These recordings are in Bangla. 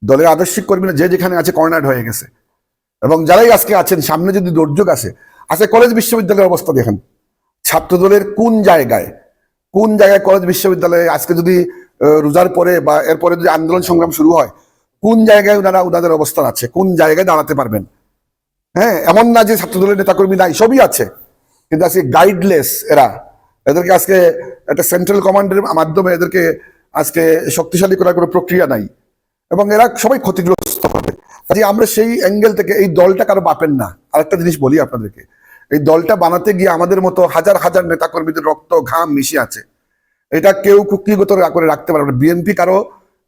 দলের আদর্শিক কর্মীরা যে যেখানে আছে কর্নার হয়ে গেছে। এবং যারাই আজকে আছেন, সামনে যদি দুর্যোগ আসে, আজকে কলেজ বিশ্ববিদ্যালয়ের অবস্থা দেখেন, ছাত্রদলের কোন জায়গায় কলেজ বিশ্ববিদ্যালয়ে আজকে যদি রোজার পরে বা এরপরে যদি আন্দোলন সংগ্রাম শুরু হয়, কোন জায়গায় ওনাদের অবস্থান আছে, কোন জায়গায় দাঁড়াতে পারবেন? হ্যাঁ, এমন না যে ছাত্রদলের নেতাকর্মী নাই, সবই আছে, কিন্তু আজকে গাইডলেস এদেরকে আজকে একটা সেন্ট্রাল কমান্ডের মাধ্যমে এদেরকে আজকে শক্তিশালী করার কোনো প্রক্রিয়া নাই, এবং এরা সবাই ক্ষতিগ্রস্ত হবে। কাজে আমরা সেই অ্যাঙ্গেল থেকে এই দলটা কারো বাপেন না। আরেকটা জিনিস বলি আপনাদেরকে, এই দলটা বানাতে গিয়ে আমাদের মতো হাজার হাজার নেতাকর্মীদের রক্ত ঘাম মিশে আছে। এটা কেউ কুক্ষিগত করে রাখতে পারবে না। বিএনপি কারো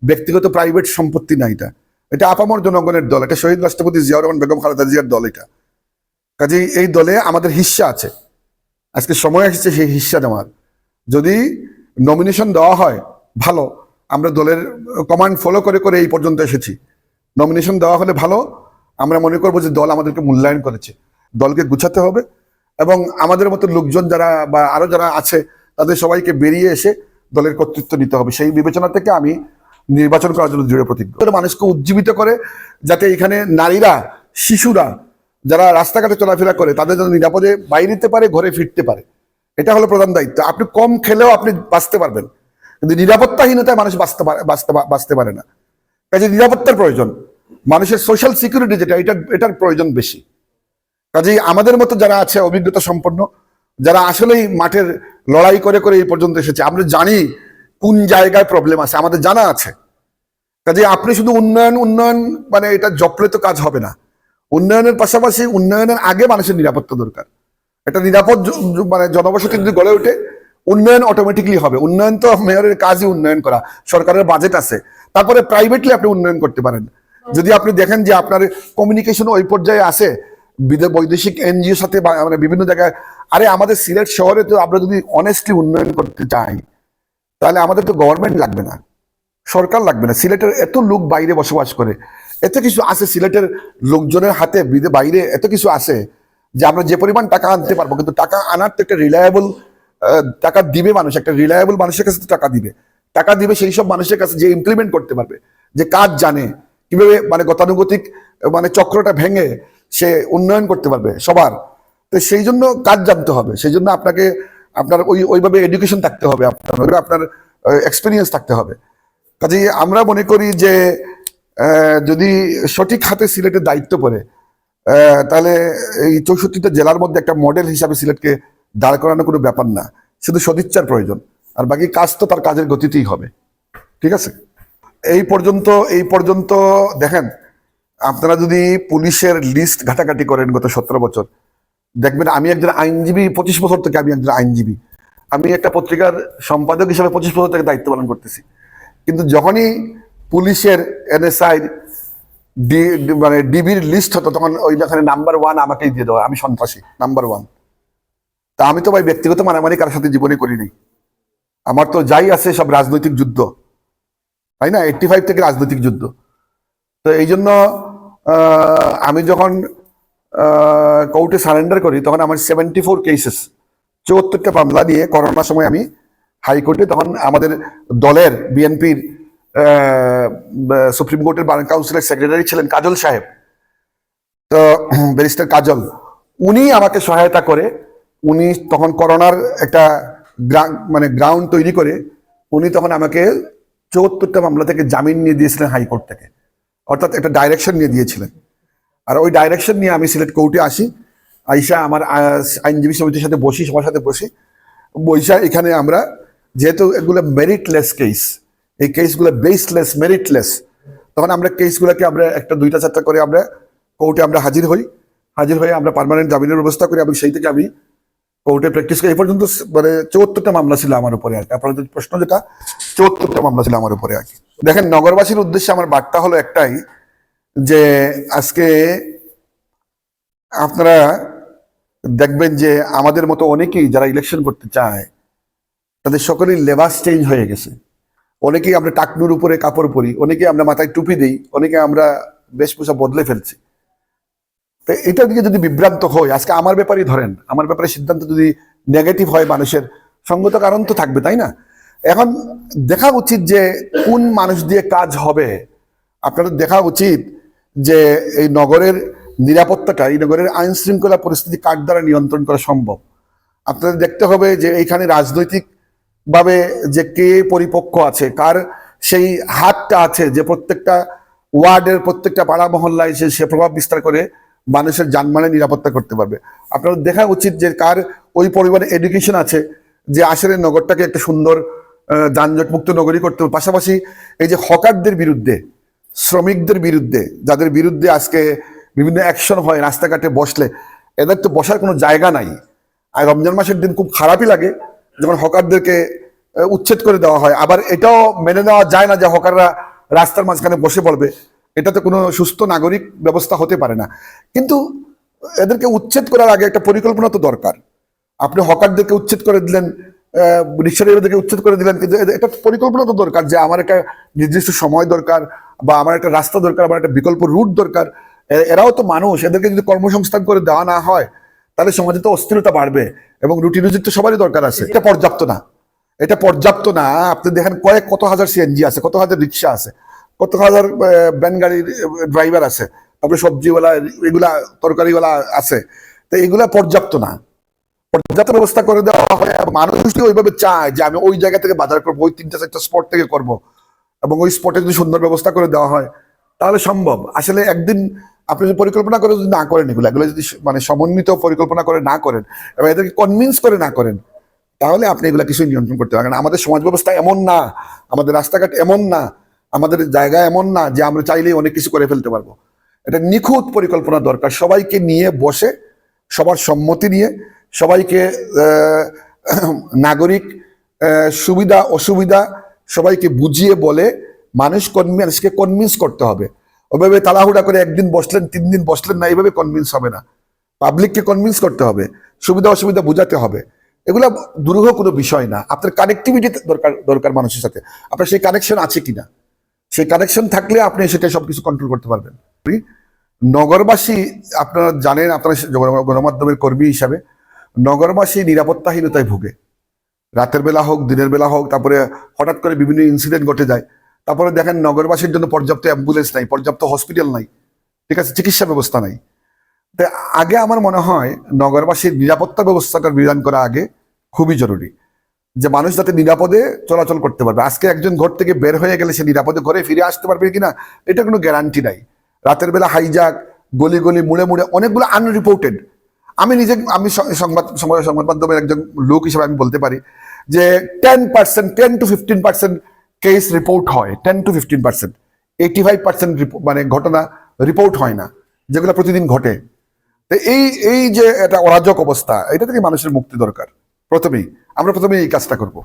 ব্যক্তিগত প্রাইভেট সম্পত্তি না, এটা আপামর জনগণের দল, এটা শহীদ রাষ্ট্রপতি জিয়াউর রহমান বেগম খালেদা জিয়ার দল। এটা কাজেই এই দলে আমাদের হিস্সা আছে। আজকে সময় এসেছে সেই হিস্সা নেওয়ার। যদি নমিনেশন দেওয়া হয় ভালো, আমরা দলের কমান্ড ফলো করে করে এই পর্যন্ত এসেছি। নমিনেশন দেওয়া হলে ভালো, আমরা মনে করবো যে দল আমাদেরকে মূল্যায়ন করেছে। দলকে গুছাতে হবে, এবং আমাদের মতো লোকজন যারা বা আরো যারা আছে তাদের সবাইকে বেরিয়ে এসে দলের কর্তৃত্ব নিতে হবে। সেই বিবেচনা থেকে আমি নির্বাচন করার জন্য দৃঢ় প্রতিজ্ঞ। মানুষকে উজ্জীবিত করে যাতে এখানে নারীরা, শিশুরা যারা রাস্তাঘাটে চলাফেরা করে তাদের জন্য নিরাপদে বাইরে পারে, ঘরে ফিরতে পারে। এটা হলো প্রধান দায়িত্ব। আপনি কম খেলেও আপনি বাঁচতে পারবেন, কিন্তু নিরাপত্তাহীনতায় মানুষ বাঁচতে পারে না। কাজে নিরাপত্তার প্রয়োজন, মানুষের সোশ্যাল সিকিউরিটি যেটা, এটার প্রয়োজন বেশি। কাজেই আমাদের মতো যারা আছে অভিজ্ঞতা সম্পন্ন, যারা আসলেই মাঠের লড়াই করে করে এই পর্যন্ত এসেছে, আমরা জানি কোন জায়গায় প্রবলেম আছে, আমাদের জানা আছে। কাজেই আপনি শুধু উন্নয়ন মানে এটা জপলে তো কাজ হবে না। উন্নয়নের পাশাপাশি উন্নয়নের আগে মানুষের নিরাপত্তা দরকার। একটা নিরাপদ মানে জনবসতি যদি গড়ে ওঠে, উন্নয়ন অটোমেটিকলি হবে। উন্নয়ন তো মেয়রের কাজই উন্নয়ন করা, সরকারের বাজেট আছে, তারপরে প্রাইভেটলি আপনি উন্নয়ন করতে পারেন। যদি আপনি দেখেন যে আপনার কমিউনিকেশন ওই পর্যায়ে আছে, বৈদেশিক এনজিওর সাথে মানে বিভিন্ন জায়গায়, আরে আমাদের সিলেট শহরে তো আমরা যদি অনেস্টলি উন্নয়ন করতে চাই, তাহলে আমাদের তো গভর্নমেন্ট লাগবে না, সরকার লাগবে না। সিলেটের এত লোক বাইরে বসবাস করে, এত কিছু আছে সিলেটের লোকজনের হাতে, বাইরে এত কিছু আছে যে আমরা যে পরিমাণ টাকা আনতে পারবো, কিন্তু টাকা আনার তো একটা রিলায়েবল টাকা দিবে মানুষ, একটা রিলায়েবল মানুষের কাছে টাকা দিবে সেই সব মানুষের কাছে যে ইমপ্লিমেন্ট করতে পারবে, যে কাজ জানে কিভাবে মানে গতানুগতিক মানে চক্রটা ভেঙে সে উন্নয়ন করতে পারবে সবার। তো সেই জন্য কাজ জানতে হবে, সেই জন্য আপনার ওইভাবে এডুকেশন থাকতে হবে, আপনার এক্সপিরিয়েন্স থাকতে হবে। কাজেই আমরা মনে করি যে যদি সঠিক হাতে সিলেটের দায়িত্ব পড়ে, তাহলে এই 64টা জেলার মধ্যে একটা মডেল হিসাবে সিলেটকে দাঁড় করানো কোনো ব্যাপার না, শুধু সদিচ্ছার প্রয়োজন। আর বাকি কাজ তো তার কাজের গতিতেই হবে। ঠিক আছে, এই পর্যন্ত দেখেন, আপনারা যদি পুলিশের লিস্ট ঘাটাঘাটি করেন গত 17 বছর, দেখবেন আমি একজন আইনজীবী, 25 বছর থেকে আমি একজন আইনজীবী, আমি একটা পত্রিকার সম্পাদক হিসাবে 25 বছর থেকে দায়িত্ব পালন করতেছি। কিন্তু যখনই পুলিশের এনএসআই মানে ডিবির লিস্ট হতো, তখন ওইখানে নাম্বার 1 আমাকেই দিয়ে দেওয়া, আমি সন্ত্রাসী নাম্বার 1। তা আমি তো ভাই ব্যক্তিগত মারামারি কারোর সাথে জীবনে করিনি। আমার তো যাই আছে সব রাজনৈতিক যুদ্ধ, তাই না? 85 থেকে রাজনৈতিক যুদ্ধ। তো এই জন্য আমি যখন কোর্টে সারেন্ডার করি, তখন আমার 74 কেসেস, 74টা মামলা নিয়ে করোনার সময় আমি হাইকোর্টে, তখন আমাদের দলের বিএনপির সুপ্রিম কোর্টের বার কাউন্সিলের সেক্রেটারি ছিলেন কাজল সাহেব, তো ব্যারিস্টার কাজল, উনি আমাকে সহায়তা করে। উনি তখন করোনার একটা মানে গ্রাউন্ড তৈরি করে উনি তখন আমাকে 74টা মামলা থেকে জামিন নিয়ে দিয়েছিলেন হাইকোর্ট থেকে, অর্থাৎ একটা ডাইরেকশন নিয়ে দিয়েছিলেন। আর ওই ডাইরেকশন নিয়ে আমি সিলেট কোর্টে আসি, আইসা আমার আইনজীবী সমিতির সাথে বসি, সবার সাথে বইসা এখানে আমরা, যেহেতু এগুলো মেরিটলেস কেস, এই কেসগুলো বেসলেস, মেরিটলেস, তখন আমরা কেসগুলোকে আমরা একটা 2টা 4টা করে আমরা কোর্টে আমরা হাজির হয়ে আমরা পার্মানেন্ট জামিনের ব্যবস্থা করি, এবং সেই থেকে আমি কোর্টে প্র্যাকটিস করি। এই পর্যন্ত মানে 74টা মামলা ছিল আমার উপরে আর কি। আপনাদের প্রশ্ন যেটা, 74টা মামলা ছিল আমার উপরে আর কি। দেখেন, নগরবাসীর উদ্দেশ্যে আমার বার্তা হলো একটাই, যে আজকে আপনারা দেখবেন যে আমাদের মতো অনেকেই যারা ইলেকশন করতে চায়, তাদের সকলেই লেবাস চেঞ্জ হয়ে গেছে। অনেকেই আমরা টাকনুর উপরে কাপড় পরি, অনেকে আমরা মাথায় টুপি দিই, অনেকে আমরা বেশভূষা বদলে ফেলছি। তো এটা দিকে যদি বিভ্রান্ত হয়, আজকে আমার ব্যাপারেই ধরেন, আমার ব্যাপারে সিদ্ধান্ত যদি নেগেটিভ হয়, মানুষের সঙ্গত কারণ তো থাকবে, তাই না? এখন দেখা উচিত যে কোন মানুষ দিয়ে কাজ হবে, আপনাদের দেখা উচিত যে এই নগরের নিরাপত্তাটা, এই নগরের আইন শৃঙ্খলা পরিস্থিতি কার দ্বারা নিয়ন্ত্রণ করা সম্ভব। আপনাদের দেখতে হবে যে এইখানে রাজনৈতিক ভাবে যে কে পরিপক্ক আছে, কার সেই হাতটা আছে যে প্রত্যেকটা ওয়ার্ডের প্রত্যেকটা পাড়া মহল্লায় সে প্রভাব বিস্তার করে মানুষের জানমালের নিরাপত্তা করতে পারবে। আপনাদের দেখা উচিত যে কার ওই পরিমাণে এডুকেশন আছে যে আসলে নগরটাকে একটা সুন্দর যানজট মুক্ত নগরী করতে হবে। পাশাপাশি এই যে হকারদের বিরুদ্ধে, শ্রমিকদের বিরুদ্ধে, যাদের বিরুদ্ধে আজকে বিভিন্ন অ্যাকশন হয় রাস্তাঘাটে বসলে, এদের তো বসার কোনো জায়গা নাই। আর রমজান মাসের দিন খুব খারাপই লাগে যখন হকারদেরকে উচ্ছেদ করে দেওয়া হয়। আবার এটাও মেনে নেওয়া যায় না যে হকাররা রাস্তার মাঝখানে বসে পড়বে, এটা তো কোনো সুস্থ নাগরিক ব্যবস্থা হতে পারে না। কিন্তু এদেরকে উচ্ছেদ করার আগে একটা পরিকল্পনা তো দরকার। আপনি হকারদেরকে উচ্ছেদ করে দিলেন, রিক্সা ড্রাইভারদেরকে উচ্ছেদ করে দিলেন, কিন্তু এটা পরিকল্পনা তো দরকার যে আমার একটা নির্দিষ্ট সময় দরকার, বা আমার একটা রাস্তা দরকার, আমার একটা বিকল্প রুট দরকার। এরাও তো মানুষ, এদেরকে যদি কর্মসংস্থান করে দেওয়া না হয় তাহলে সমাজে তো অস্থিরতা বাড়বে, এবং রুটি রুজির তো সবারই দরকার আছে। এটা পর্যাপ্ত না, এটা পর্যাপ্ত না। আপনি দেখেন কত হাজার সিএনজি আছে, কত হাজার রিক্সা আছে, কত হাজার ভ্যান গাড়ির ড্রাইভার আছে, তারপরে সবজিওয়ালা, এগুলা তরকারিওয়ালা আছে। তো এগুলা পর্যাপ্ত না। পর্যাপ্ত ব্যবস্থা করে দেওয়া হয়, মানুষ যদি ওইভাবে চায় যে আমি ওই জায়গা থেকে বাজার করবো, ওই 3-4 স্পট থেকে করব, এবং ওই স্পটে যদি সুন্দর ব্যবস্থা করে দেওয়া হয় তাহলে সম্ভব। আসলে একদিন আপনি যদি পরিকল্পনা করে যদি না করেন, এগুলো যদি মানে সমন্বিত পরিকল্পনা করে না করেন এবং এদেরকে কনভিন্স করে না করেন, তাহলে আপনি এগুলা কিছুই নিয়ন্ত্রণ করতে পারবেন। আমাদের সমাজ ব্যবস্থা এমন না, আমাদের রাস্তাঘাট এমন না, আমাদের জায়গা এমন না যে আমরা চাইলেই অনেক কিছু করে ফেলতে পারবো। এটা নিখুঁত পরিকল্পনা দরকার, সবাইকে নিয়ে বসে, সবার সম্মতি নিয়ে, সবাইকে নাগরিক সুবিধা অসুবিধা সবাইকে বুঝিয়ে বলে মানুষকে কনভিন্স করতে হবে। ওইভাবে তাড়াহুড়া করে একদিন বসলেন, 3 দিন বসলেন না, এইভাবে কনভিন্স হবে না। পাবলিককে কনভিন্স করতে হবে, সুবিধা অসুবিধা বোঝাতে হবে। এগুলা দুরূহ কোনো বিষয় না। আপনার কানেক্টিভিটি দরকার মানুষের সাথে, আপনার সেই কানেকশন আছে কিনা। সেই কানেকশন থাকলে আপনি সেটা সবকিছু কন্ট্রোল করতে পারবেন। নগরবাসী, আপনারা জানেন, আপনারা গণমাধ্যমের কর্মী হিসাবে, নগরবাসী নিরাপত্তাহীনতায় ভুগে। রাতের বেলা হোক, দিনের বেলা হোক, তারপরে হঠাৎ করে বিভিন্ন ইনসিডেন্ট ঘটে যায়। তারপরে দেখেন নগরবাসীর জন্য পর্যাপ্ত অ্যাম্বুলেন্স নাই, পর্যাপ্ত হসপিটাল নাই, ঠিক আছে, চিকিৎসা ব্যবস্থা নাই। তাই আগে আমার মনে হয় নগরবাসীর নিরাপত্তা ব্যবস্থাটার বিধান করা আগে খুবই জরুরি, যে মানুষ যাতে নিরাপদে চলাচল করতে পারবে। আজকে একজন ঘর থেকে বের হয়ে গেলে সে নিরাপদে ঘরে ফিরে আসতে পারবে কিনা এটা কোনো গ্যারান্টি নাই। রাতের বেলা হাইজাক, গলি গলি মুড়ে মুড়ে অনেকগুলো আনরিপোর্টেড। আমি সংবাদ মাধ্যমের একজন লোক হিসেবে আমি বলতে পারি যে 10% 10 to 15% কেস রিপোর্ট হয়, 10 to 15%। 85% মানে ঘটনা রিপোর্ট হয় না, যেগুলো প্রতিদিন ঘটে। তো এই যে একটা অরাজক অবস্থা, এটা থেকে মানুষের মুক্তি দরকার। আমরা প্রথমেই এই কাজটা করব।